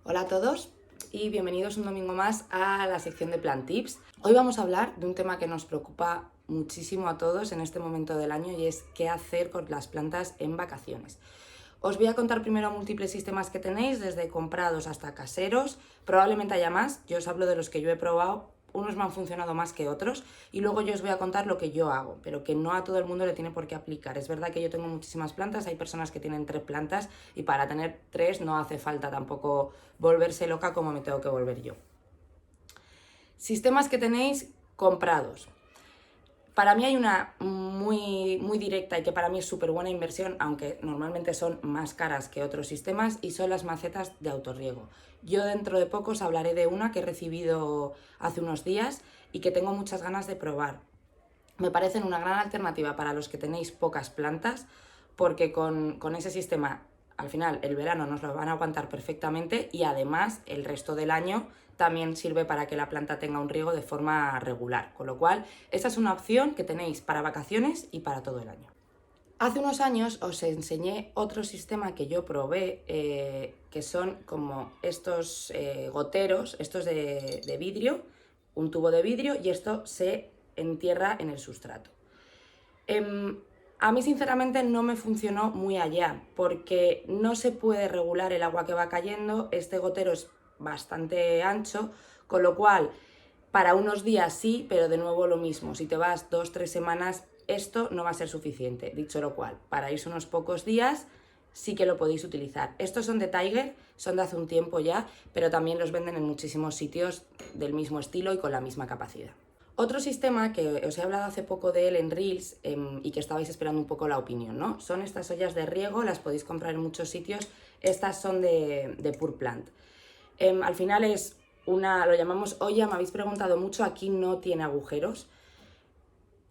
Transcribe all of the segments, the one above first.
Hola a todos y bienvenidos un domingo más a la sección de Plant Tips. Hoy vamos a hablar de un tema que nos preocupa muchísimo a todos en este momento del año y es qué hacer con las plantas en vacaciones. Os voy a contar primero múltiples sistemas que tenéis, desde comprados hasta caseros. Probablemente haya más, yo os hablo de los que yo he probado. Unos me han funcionado más que otros y luego yo os voy a contar lo que yo hago, pero que no a todo el mundo le tiene por qué aplicar. Es verdad que yo tengo muchísimas plantas, hay personas que tienen 3 plantas y para tener 3 no hace falta tampoco volverse loca como me tengo que volver yo. Sistemas que tenéis comprados. Para mí hay una muy directa y que para mí es súper buena inversión, aunque normalmente son más caras que otros sistemas, y son las macetas de autorriego. Yo dentro de poco os hablaré de una que he recibido hace unos días y que tengo muchas ganas de probar. Me parecen una gran alternativa para los que tenéis pocas plantas, porque con ese sistema al final el verano nos lo van a aguantar perfectamente y además el resto del año también sirve para que la planta tenga un riego de forma regular, con lo cual esa es una opción que tenéis para vacaciones y para todo el año. Hace unos años os enseñé otro sistema que yo probé, que son como estos goteros, estos de vidrio, un tubo de vidrio, y esto se entierra en el sustrato. A mí sinceramente no me funcionó muy allá, porque no se puede regular el agua que va cayendo, este gotero es bastante ancho, con lo cual para unos días sí, pero de nuevo lo mismo, si te vas 2-3 semanas esto no va a ser suficiente. Dicho lo cual, para irse unos pocos días sí que lo podéis utilizar. Estos son de Tiger, son de hace un tiempo ya, pero también los venden en muchísimos sitios del mismo estilo y con la misma capacidad. Otro sistema que os he hablado hace poco de él en Reels y que estabais esperando un poco la opinión, ¿no? Son estas ollas de riego, las podéis comprar en muchos sitios. Estas son de Pure Plant. Al final es lo llamamos olla, me habéis preguntado mucho, aquí no tiene agujeros.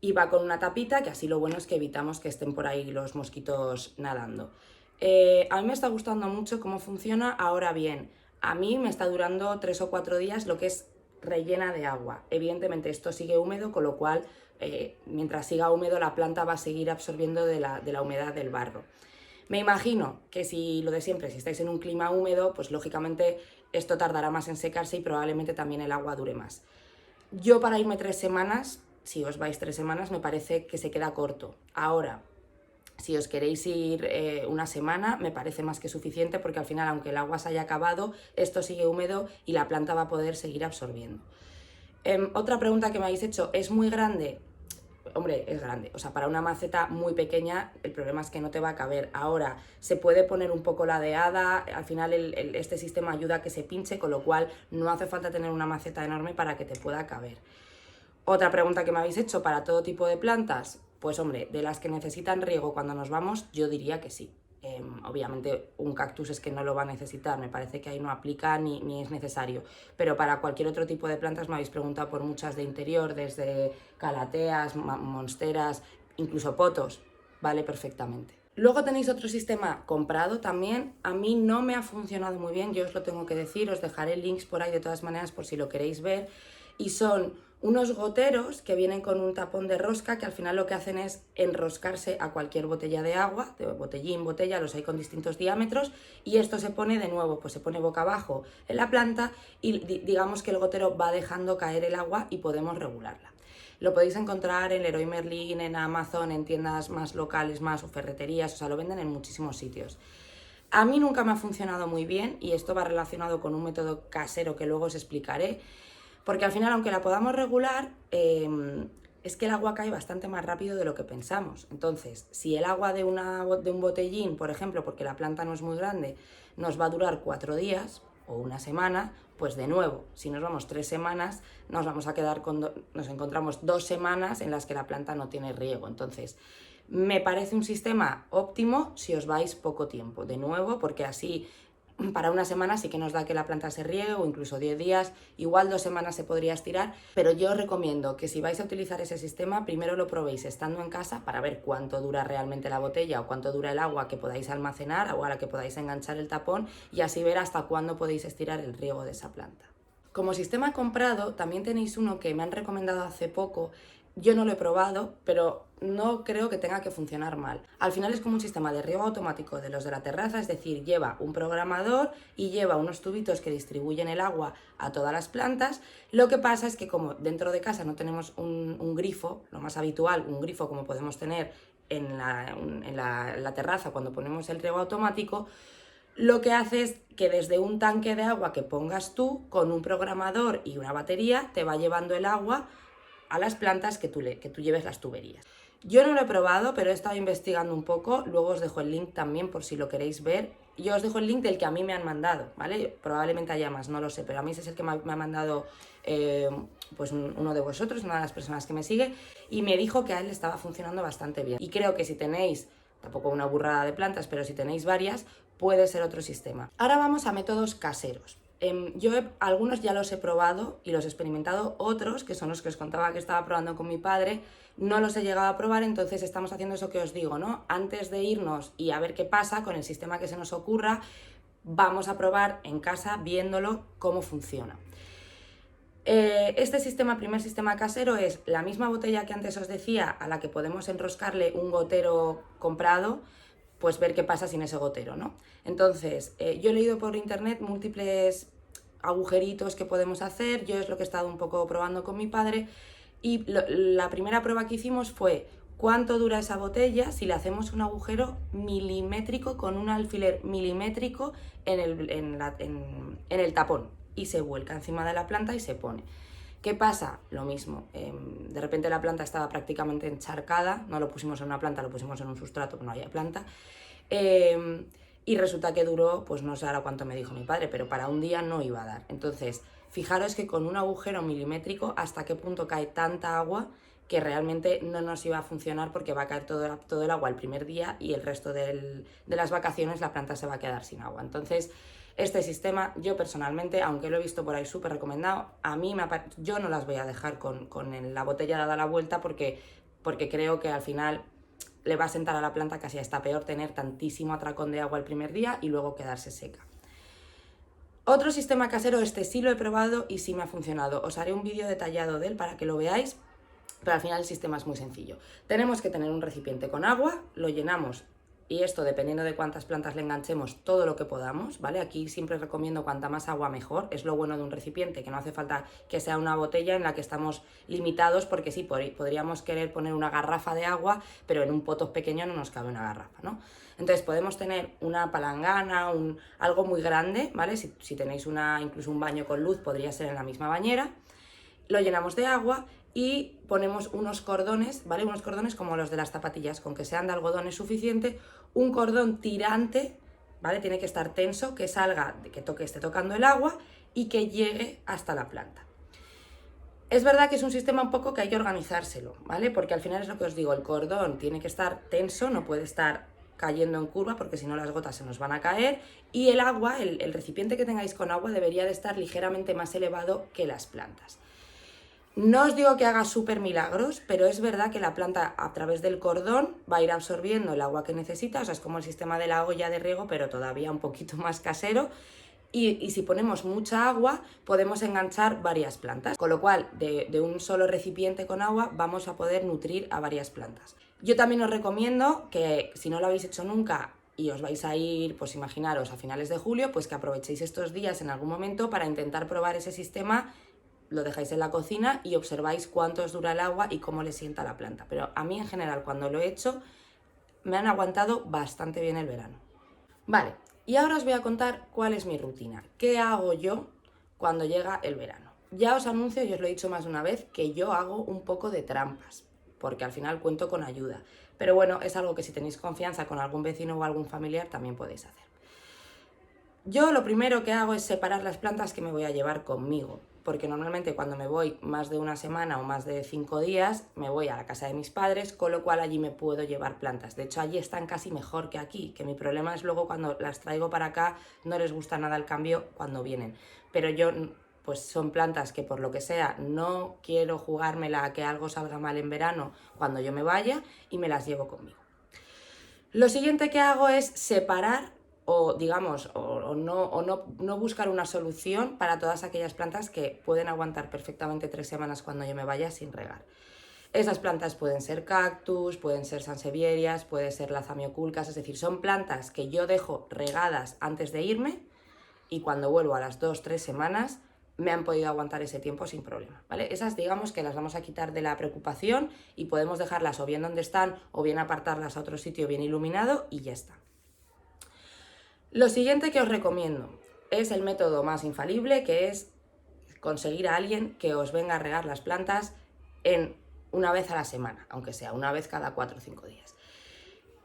Y va con una tapita, que así lo bueno es que evitamos que estén por ahí los mosquitos nadando. A mí me está gustando mucho cómo funciona. Ahora bien, a mí me está durando 3 o 4 días lo que es rellena de agua. Evidentemente esto sigue húmedo, con lo cual mientras siga húmedo la planta va a seguir absorbiendo de la humedad del barro. Me imagino que si lo de siempre, si estáis en un clima húmedo, pues lógicamente esto tardará más en secarse y probablemente también el agua dure más. Yo para irme 3 semanas, si os vais 3 semanas, me parece que se queda corto. Ahora, si os queréis ir una semana, me parece más que suficiente porque al final, aunque el agua se haya acabado, esto sigue húmedo y la planta va a poder seguir absorbiendo. Otra pregunta que me habéis hecho, ¿es muy grande? Hombre, es grande, o sea, para una maceta muy pequeña el problema es que no te va a caber. Ahora, se puede poner un poco ladeada, al final este sistema ayuda a que se pinche, con lo cual no hace falta tener una maceta enorme para que te pueda caber. Otra pregunta que me habéis hecho, ¿para todo tipo de plantas? Pues hombre, de las que necesitan riego cuando nos vamos, yo diría que sí. Obviamente un cactus es que no lo va a necesitar, me parece que ahí no aplica ni es necesario, pero para cualquier otro tipo de plantas me habéis preguntado por muchas de interior, desde calateas, monsteras, incluso potos, vale perfectamente. Luego tenéis otro sistema comprado también, a mí no me ha funcionado muy bien, yo os lo tengo que decir, os dejaré links por ahí de todas maneras por si lo queréis ver, y son unos goteros que vienen con un tapón de rosca que al final lo que hacen es enroscarse a cualquier botella de agua, de botellín, botella, los hay con distintos diámetros, y esto se pone de nuevo, pues se pone boca abajo en la planta y digamos que el gotero va dejando caer el agua y podemos regularla. Lo podéis encontrar en Leroy Merlin, en Amazon, en tiendas más locales, más o ferreterías, o sea, lo venden en muchísimos sitios. A mí nunca me ha funcionado muy bien y esto va relacionado con un método casero que luego os explicaré, porque al final, aunque la podamos regular, es que el agua cae bastante más rápido de lo que pensamos. Entonces, si el agua de un botellín, por ejemplo, porque la planta no es muy grande, nos va a durar 4 días o una semana, pues de nuevo, si nos vamos 3 semanas, nos vamos a quedar nos encontramos 2 semanas en las que la planta no tiene riego. Entonces, me parece un sistema óptimo si os vais poco tiempo, de nuevo, porque así para una semana sí que nos da que la planta se riegue, o incluso 10 días, igual 2 semanas se podría estirar, pero yo os recomiendo que si vais a utilizar ese sistema, primero lo probéis estando en casa para ver cuánto dura realmente la botella o cuánto dura el agua que podáis almacenar o a la que podáis enganchar el tapón, y así ver hasta cuándo podéis estirar el riego de esa planta. Como sistema comprado, también tenéis uno que me han recomendado hace poco, Yo no lo he probado, pero no creo que tenga que funcionar mal. Al final es como un sistema de riego automático de los de la terraza, es decir, lleva un programador y lleva unos tubitos que distribuyen el agua a todas las plantas. Lo que pasa es que como dentro de casa no tenemos un grifo, lo más habitual, un grifo como podemos tener en la terraza cuando ponemos el riego automático, lo que hace es que desde un tanque de agua que pongas tú, con un programador y una batería, te va llevando el agua a las plantas que tú lleves las tuberías. Yo no lo he probado, pero he estado investigando un poco, luego os dejo el link también por si lo queréis ver. Yo os dejo el link del que a mí me han mandado, ¿vale? Probablemente haya más, no lo sé, pero a mí ese es el que me ha mandado pues uno de vosotros, una de las personas que me sigue, y me dijo que a él le estaba funcionando bastante bien. Y creo que si tenéis, tampoco una burrada de plantas, pero si tenéis varias, puede ser otro sistema. Ahora vamos a métodos caseros. Algunos ya los he probado y los he experimentado, otros, que son los que os contaba que estaba probando con mi padre, no los he llegado a probar, entonces estamos haciendo eso que os digo, ¿no? Antes de irnos y a ver qué pasa con el sistema que se nos ocurra, vamos a probar en casa viéndolo cómo funciona. Este primer sistema casero, es la misma botella que antes os decía, a la que podemos enroscarle un gotero comprado, pues ver qué pasa sin ese gotero, ¿no? Entonces, yo he leído por internet múltiples agujeritos que podemos hacer, yo es lo que he estado un poco probando con mi padre, y la primera prueba que hicimos fue cuánto dura esa botella si le hacemos un agujero milimétrico con un alfiler milimétrico en el tapón, y se vuelca encima de la planta y se pone. ¿Qué pasa? Lo mismo, de repente la planta estaba prácticamente encharcada, no lo pusimos en una planta, lo pusimos en un sustrato, que no había planta, y resulta que duró, pues no sé ahora cuánto me dijo mi padre, pero para un día no iba a dar. Entonces, fijaros que con un agujero milimétrico, hasta qué punto cae tanta agua que realmente no nos iba a funcionar, porque va a caer todo el agua el primer día y el resto de las vacaciones la planta se va a quedar sin agua. Entonces, este sistema, yo personalmente, aunque lo he visto por ahí súper recomendado, yo no las voy a dejar con la botella dada la vuelta, porque creo que al final le va a sentar a la planta casi hasta peor tener tantísimo atracón de agua el primer día y luego quedarse seca. Otro sistema casero, este sí lo he probado y sí me ha funcionado. Os haré un vídeo detallado de él para que lo veáis, pero al final el sistema es muy sencillo. Tenemos que tener un recipiente con agua, lo llenamos, y esto dependiendo de cuántas plantas le enganchemos, todo lo que podamos, ¿vale? Aquí siempre recomiendo cuanta más agua mejor, es lo bueno de un recipiente, que no hace falta que sea una botella en la que estamos limitados, porque sí, podríamos querer poner una garrafa de agua, pero en un poto pequeño no nos cabe una garrafa, ¿no? Entonces podemos tener una palangana, algo muy grande, ¿vale? Si tenéis incluso un baño con luz, podría ser en la misma bañera. Lo llenamos de agua y ponemos unos cordones, ¿vale? Unos cordones como los de las zapatillas, con que sean de algodón es suficiente. Un cordón tirante, ¿vale? Tiene que estar tenso, que salga, que esté tocando el agua y que llegue hasta la planta. Es verdad que es un sistema un poco que hay que organizárselo, ¿vale? Porque al final es lo que os digo, el cordón tiene que estar tenso, no puede estar cayendo en curva, porque si no las gotas se nos van a caer, y el agua, el recipiente que tengáis con agua debería de estar ligeramente más elevado que las plantas. No os digo que haga súper milagros, pero es verdad que la planta a través del cordón va a ir absorbiendo el agua que necesita, o sea, es como el sistema de la olla de riego, pero todavía un poquito más casero. Y si ponemos mucha agua, podemos enganchar varias plantas, con lo cual de un solo recipiente con agua vamos a poder nutrir a varias plantas. Yo también os recomiendo que, si no lo habéis hecho nunca y os vais a ir, pues imaginaros, a finales de julio, pues que aprovechéis estos días en algún momento para intentar probar ese sistema. Lo dejáis en la cocina y observáis cuánto os dura el agua y cómo le sienta a la planta. Pero a mí en general, cuando lo he hecho, me han aguantado bastante bien el verano. Vale, y ahora os voy a contar cuál es mi rutina. ¿Qué hago yo cuando llega el verano? Ya os anuncio, y os lo he dicho más de una vez, que yo hago un poco de trampas, porque al final cuento con ayuda. Pero bueno, es algo que si tenéis confianza con algún vecino o algún familiar también podéis hacer. Yo lo primero que hago es separar las plantas que me voy a llevar conmigo, porque normalmente cuando me voy más de una semana o más de 5 días, me voy a la casa de mis padres, con lo cual allí me puedo llevar plantas. De hecho, allí están casi mejor que aquí, que mi problema es luego cuando las traigo para acá, no les gusta nada el cambio cuando vienen. Pero yo, pues son plantas que por lo que sea no quiero jugármela a que algo salga mal en verano cuando yo me vaya, y me las llevo conmigo. Lo siguiente que hago es separar o digamos, no buscar una solución para todas aquellas plantas que pueden aguantar perfectamente 3 semanas cuando yo me vaya sin regar. Esas plantas pueden ser cactus, pueden ser sansevierias, puede ser la zamioculcas, es decir, son plantas que yo dejo regadas antes de irme y cuando vuelvo a las 2-3 semanas me han podido aguantar ese tiempo sin problema, ¿vale? Esas digamos que las vamos a quitar de la preocupación y podemos dejarlas o bien donde están o bien apartarlas a otro sitio bien iluminado y ya está. Lo siguiente que os recomiendo es el método más infalible, que es conseguir a alguien que os venga a regar las plantas en una vez a la semana, aunque sea una vez cada 4 o 5 días.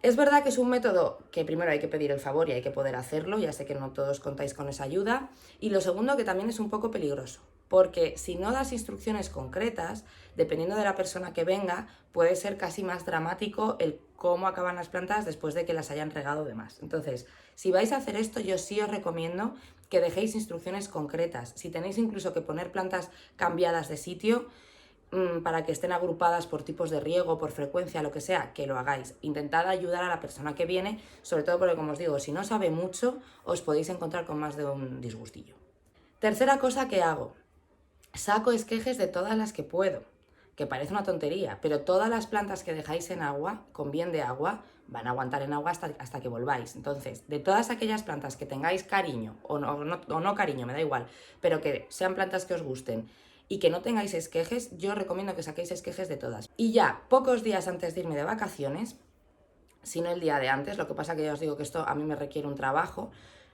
Es verdad que es un método que primero hay que pedir el favor y hay que poder hacerlo, ya sé que no todos contáis con esa ayuda, y lo segundo que también es un poco peligroso, porque si no das instrucciones concretas, dependiendo de la persona que venga, puede ser casi más dramático el cómo acaban las plantas después de que las hayan regado de más. Entonces, si vais a hacer esto, yo sí os recomiendo que dejéis instrucciones concretas. Si tenéis incluso que poner plantas cambiadas de sitio, para que estén agrupadas por tipos de riego, por frecuencia, lo que sea, que lo hagáis. Intentad ayudar a la persona que viene, sobre todo porque, como os digo, si no sabe mucho, os podéis encontrar con más de un disgustillo. Tercera cosa que hago, saco esquejes de todas las que puedo, que parece una tontería, pero todas las plantas que dejáis en agua, con bien de agua, van a aguantar en agua hasta que volváis. Entonces, de todas aquellas plantas que tengáis cariño, o no cariño, me da igual, pero que sean plantas que os gusten, y que no tengáis esquejes, yo os recomiendo que saquéis esquejes de todas. Y ya, pocos días antes de irme de vacaciones, si no el día de antes, lo que pasa que ya os digo que esto a mí me requiere un trabajo,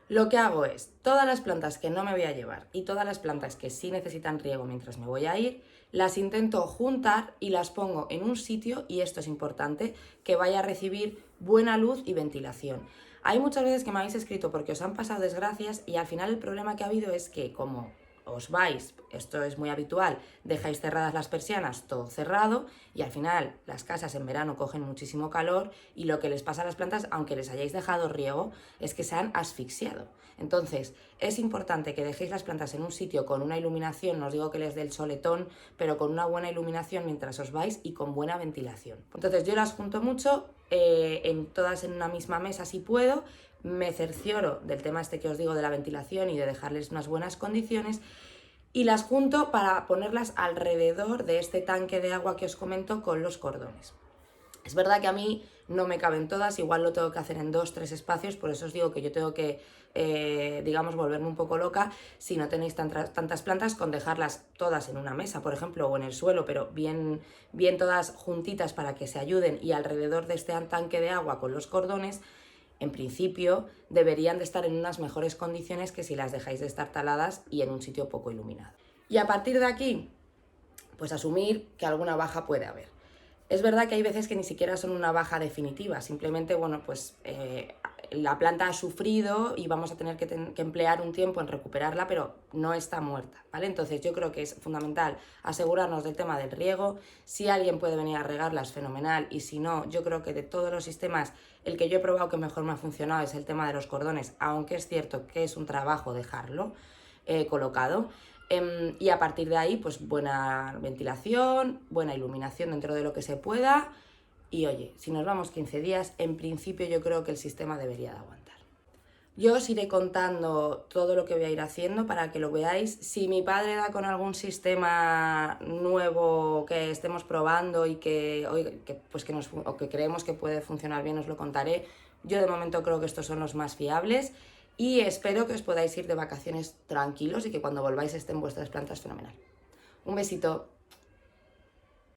lo que hago es, todas las plantas que no me voy a llevar y todas las plantas que sí necesitan riego mientras me voy a ir, las intento juntar y las pongo en un sitio, y esto es importante, que vaya a recibir buena luz y ventilación. Hay muchas veces que me habéis escrito porque os han pasado desgracias y al final el problema que ha habido es que como os vais, esto es muy habitual, dejáis cerradas las persianas, todo cerrado, y al final las casas en verano cogen muchísimo calor y lo que les pasa a las plantas, aunque les hayáis dejado riego, es que se han asfixiado. Entonces, es importante que dejéis las plantas en un sitio con una iluminación, no os digo que les dé el soletón, pero con una buena iluminación mientras os vais y con buena ventilación. Entonces, yo las junto mucho, todas en una misma mesa si puedo, me cercioro del tema este que os digo de la ventilación y de dejarles unas buenas condiciones, y las junto para ponerlas alrededor de este tanque de agua que os comento con los cordones. Es verdad que a mí no me caben todas, igual lo tengo que hacer en 2-3 espacios, por eso os digo que yo tengo que, digamos, volverme un poco loca si no tenéis tantas plantas, con dejarlas todas en una mesa, por ejemplo, o en el suelo, pero bien todas juntitas para que se ayuden, y alrededor de este tanque de agua con los cordones, en principio deberían de estar en unas mejores condiciones que si las dejáis de estar taladas y en un sitio poco iluminado. Y a partir de aquí, pues asumir que alguna baja puede haber. Es verdad que hay veces que ni siquiera son una baja definitiva, simplemente, bueno, pues la planta ha sufrido y vamos a tener que emplear un tiempo en recuperarla, pero no está muerta, ¿vale? Entonces yo creo que es fundamental asegurarnos del tema del riego. Si alguien puede venir a regarlas, fenomenal, y si no, yo creo que de todos los sistemas, el que yo he probado que mejor me ha funcionado es el tema de los cordones, aunque es cierto que es un trabajo dejarlo colocado. Y a partir de ahí, pues buena ventilación, buena iluminación dentro de lo que se pueda. Y oye, si nos vamos 15 días, en principio yo creo que el sistema debería de aguantar. Yo os iré contando todo lo que voy a ir haciendo para que lo veáis. Si mi padre da con algún sistema nuevo que estemos probando y que creemos que puede funcionar bien, os lo contaré. Yo de momento creo que estos son los más fiables. Y espero que os podáis ir de vacaciones tranquilos y que cuando volváis estén vuestras plantas fenomenal. Un besito.